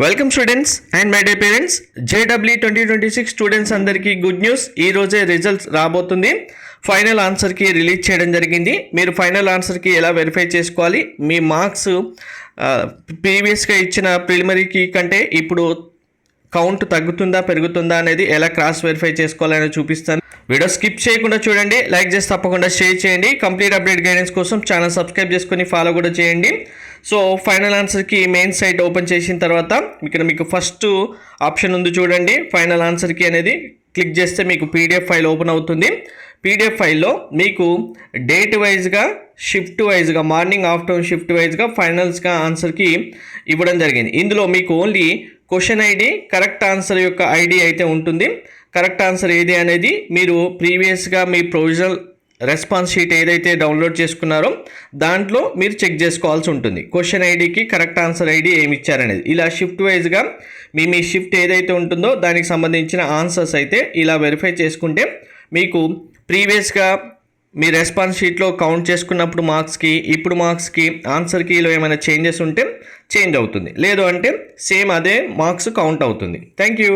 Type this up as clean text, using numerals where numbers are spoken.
Welcome students and my day parents. JW 2026 students అందరికీ good news. ఈ రోజే results రాబోతుంది. ఫైనల్ ఆన్సర్కి రిలీజ్ చేయడం జరిగింది. మీరు ఫైనల్ ఆన్సర్కి ఎలా వెరిఫై చేసుకోవాలి, మీ మార్క్స్ ప్రీవియస్గా ఇచ్చిన ప్రిలిమినరీకి కంటే ఇప్పుడు కౌంట్ తగ్గుతుందా పెరుగుతుందా అనేది ఎలా క్రాస్ వెరిఫై చేసుకోవాలని చూపిస్తాను. వీడియో స్కిప్ చేయకుండా చూడండి, లైక్ చేసి తప్పకుండా షేర్ చేయండి. కంప్లీట్ అప్డేట్ గైడెన్స్ కోసం ఛానల్ సబ్స్క్రైబ్ చేసుకొని ఫాలో కూడా చేయండి. సో ఫైనల్ ఆన్సర్కి మెయిన్ సైట్ ఓపెన్ చేసిన తర్వాత ఇక్కడ మీకు ఫస్ట్ ఆప్షన్ ఉంది చూడండి, ఫైనల్ ఆన్సర్కి అనేది క్లిక్ చేస్తే మీకు పీడిఎఫ్ ఫైల్ ఓపెన్ అవుతుంది. పీడిఎఫ్ ఫైల్లో మీకు డేట్ వైజ్గా, షిఫ్ట్ వైజ్గా, మార్నింగ్ ఆఫ్టర్నూన్ షిఫ్ట్ వైజ్గా ఫైనల్స్గా ఆన్సర్కి ఇవ్వడం జరిగింది. ఇందులో మీకు only question ID, correct answer యొక్క ఐడి అయితే ఉంటుంది. కరెక్ట్ ఆన్సర్ ఏది అనేది మీరు ప్రీవియస్గా మీ ప్రొవిజనల్ రెస్పాన్స్ షీట్ ఏదైతే డౌన్లోడ్ చేసుకున్నారో దాంట్లో మీరు చెక్ చేసుకోవాల్సి ఉంటుంది. క్వశ్చన్ ఐడికి కరెక్ట్ ఆన్సర్ ఐడి ఏమి ఇచ్చారనేది ఇలా షిఫ్ట్ వైజ్గా మీ షిఫ్ట్ ఏదైతే ఉంటుందో దానికి సంబంధించిన ఆన్సర్స్ అయితే ఇలా వెరిఫై చేసుకుంటే మీకు ప్రీవియస్గా మీ రెస్పాన్స్ షీట్లో కౌంట్ చేసుకున్నప్పుడు మార్క్స్కి ఇప్పుడు మార్క్స్కి ఆన్సర్కిలో ఏమైనా చేంజెస్ ఉంటే చేంజ్ అవుతుంది, లేదు అంటే సేమ్ అదే మార్క్స్ కౌంట్ అవుతుంది. Thank you.